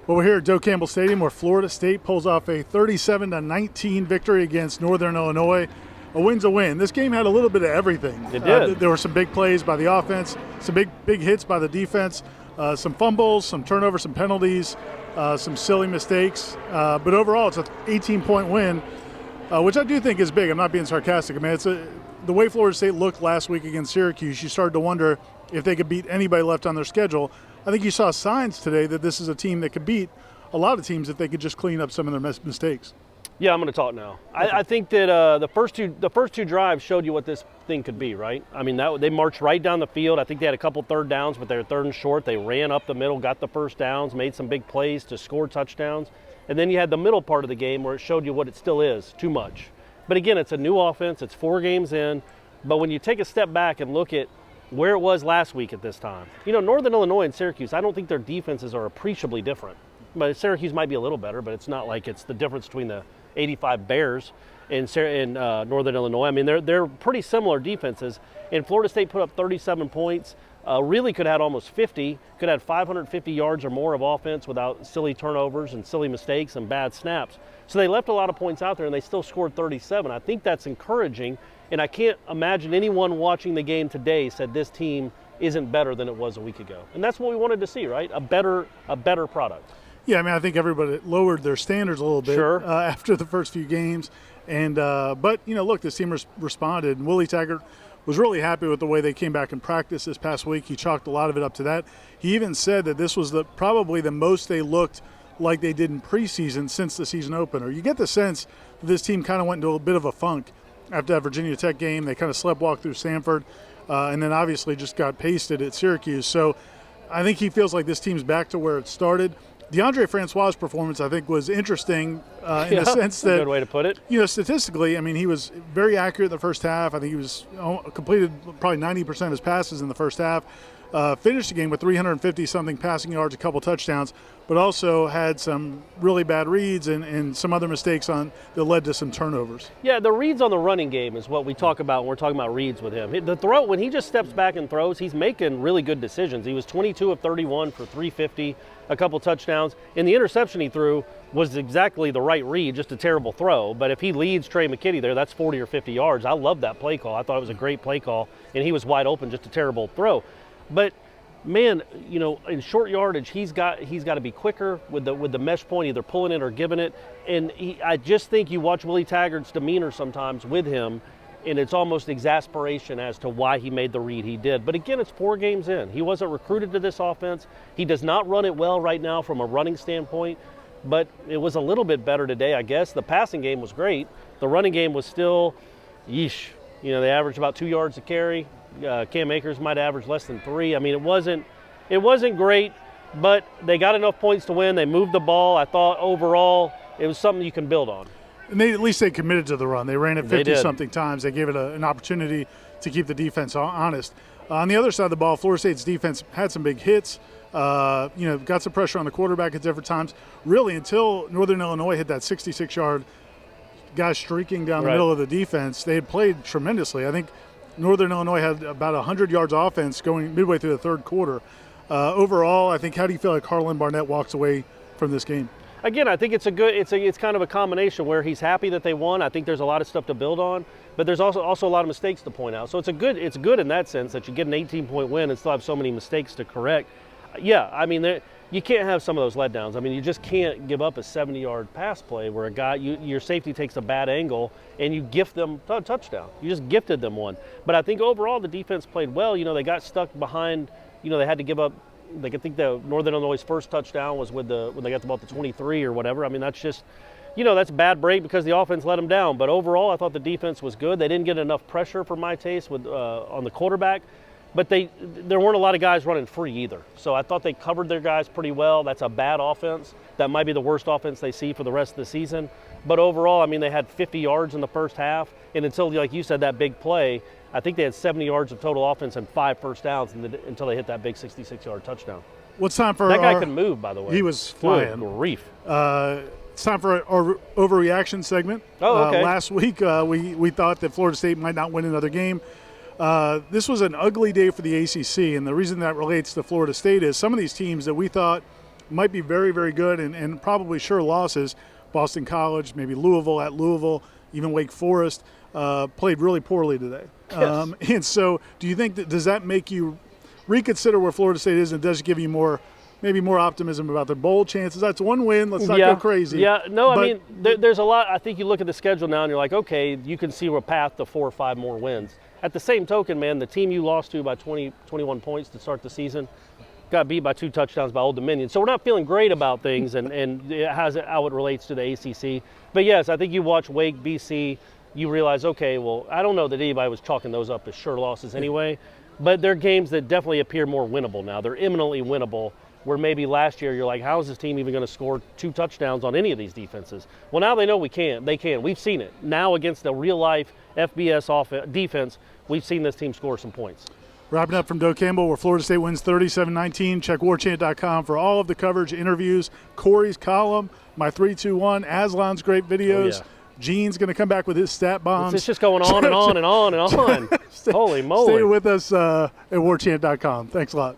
Well, we're here at Joe Campbell Stadium where Florida State pulls off a 37-19 victory against Northern Illinois. A win's a win. This game had a little bit of everything. It did. There were some big plays by the offense, some big hits by the defense, some fumbles, some turnovers, some penalties, some silly mistakes. But overall, it's an 18-point win, which I do think is big. I'm not being sarcastic. I mean, the way Florida State looked last week against Syracuse, you started to wonder if they could beat anybody left on their schedule. I think you saw signs today that this is a team that could beat a lot of teams if they could just clean up some of their mistakes. Yeah, I'm going to talk now. Okay. I think that the first two drives showed you what this thing could be, right? I mean, they marched right down the field. I think they had a couple third downs, but they were third and short. They ran up the middle, got the first downs, made some big plays to score touchdowns. And then you had the middle part of the game where it showed you what it still is, too much. But again, it's a new offense. It's 4 games in. But when you take a step back and look at where it was last week at this time, Northern Illinois and Syracuse, I don't think their defenses are appreciably different. But Syracuse might be a little better, but it's not like it's the difference between the 85 Bears in Northern Illinois. I mean, they're pretty similar defenses. And Florida State put up 37 points. Really could have had almost 50. Could have had 550 yards or more of offense without silly turnovers and silly mistakes and bad snaps. So they left a lot of points out there, and they still scored 37. I think that's encouraging. And I can't imagine anyone watching the game today said this team isn't better than it was a week ago. And that's what we wanted to see, right? A better product. Yeah, I mean, I think everybody lowered their standards a little bit after the first few games. But look, this team responded. And Willie Taggart was really happy with the way they came back in practice this past week. He chalked a lot of it up to that. He even said that this was probably the most they looked like they did in preseason since the season opener. You get the sense that this team kind of went into a bit of a funk after that Virginia Tech game. They kind of sleptwalked through Stanford and then obviously just got pasted at Syracuse. So I think he feels like this team's back to where it started. DeAndre Francois' performance, I think, was interesting in the sense that, good way to put it. Statistically, I mean, he was very accurate in the first half. I think he was completed probably 90% of his passes in the first half. Finished the game with 350-something passing yards, a couple touchdowns, but also had some really bad reads and some other mistakes that led to some turnovers. Yeah, the reads on the running game is what we talk about when we're talking about reads with him. The throw, when he just steps back and throws, he's making really good decisions. He was 22 of 31 for 350, a couple touchdowns. And the interception he threw was exactly the right read, just a terrible throw. But if he leads Trey McKitty there, that's 40 or 50 yards. I love that play call. I thought it was a great play call, and he was wide open, just a terrible throw. But man, in short yardage, he's got to be quicker with the mesh point, either pulling it or giving it. And I just think you watch Willie Taggart's demeanor sometimes with him, and it's almost exasperation as to why he made the read he did. But again, it's 4 games in. He wasn't recruited to this offense. He does not run it well right now from a running standpoint, but it was a little bit better today, I guess. The passing game was great. The running game was still, yeesh. They averaged about 2 yards a carry. Cam Akers might average less than 3. I mean, it wasn't great, but they got enough points to win. They moved the ball. I thought overall it was something you can build on. And at least they committed to the run. They ran it 50-something times. They gave it an opportunity to keep the defense honest. On the other side of the ball, Florida State's defense had some big hits. Got some pressure on the quarterback at different times. Really, until Northern Illinois hit that 66-yard guy streaking down the middle of the defense, they had played tremendously. I think Northern Illinois had about 100 yards offense going midway through the third quarter. Overall, I think, how do you feel like Harlan Barnett walks away from this game? Again, I think it's kind of a combination where he's happy that they won. I think there's a lot of stuff to build on, but there's also a lot of mistakes to point out. So it's good in that sense that you get an 18-point win and still have so many mistakes to correct. Yeah, I mean, you can't have some of those letdowns. I mean, you just can't give up a 70-yard pass play where a guy, your safety takes a bad angle and you gift them a touchdown. You just gifted them one. But I think overall the defense played well. They got stuck behind. They had to give up. I think the Northern Illinois' first touchdown was when they got to about the 23 or whatever. I mean, that's just, that's a bad break because the offense let them down. But overall, I thought the defense was good. They didn't get enough pressure for my taste on the quarterback. But there weren't a lot of guys running free either. So I thought they covered their guys pretty well. That's a bad offense. That might be the worst offense they see for the rest of the season. But overall, I mean, they had 50 yards in the first half. And until, like you said, that big play, I think they had 70 yards of total offense and 5 first downs until they hit that big 66-yard touchdown. What's time for that guy can move, by the way. He was flying. Good grief. It's time for our overreaction segment. Oh, okay. Last week, we thought that Florida State might not win another game. This was an ugly day for the ACC, and the reason that relates to Florida State is some of these teams that we thought might be very, very good and probably sure losses. Boston College, maybe Louisville at Louisville, even Wake Forest played really poorly today. Yes. And so do you think does that make you reconsider where Florida State is, and does it give you maybe more optimism about their bowl chances? That's one win. Let's not go crazy. Yeah, no, I mean, there's a lot. I think you look at the schedule now and you're like, okay, you can see a path to 4 or 5 more wins. At the same token, man, the team you lost to by 20, 21 points to start the season got beat by 2 touchdowns by Old Dominion. So we're not feeling great about things and how it relates to the ACC. But, yes, I think you watch Wake, BC, you realize, okay, well, I don't know that anybody was chalking those up as sure losses anyway. But they're games that definitely appear more winnable now. They're imminently winnable, where maybe last year you're like, how is this team even going to score 2 touchdowns on any of these defenses? Well, now they know we can. They can. We've seen it. Now against a real-life FBS defense, we've seen this team score some points. Wrapping up from Doe Campbell, where Florida State wins 37-19. Check warchant.com for all of the coverage, interviews, Corey's column, my 3-2-1, Aslan's great videos. Oh, yeah. Gene's going to come back with his stat bombs. It's just going on and on and on and on. Holy moly. Stay with us at warchant.com. Thanks a lot.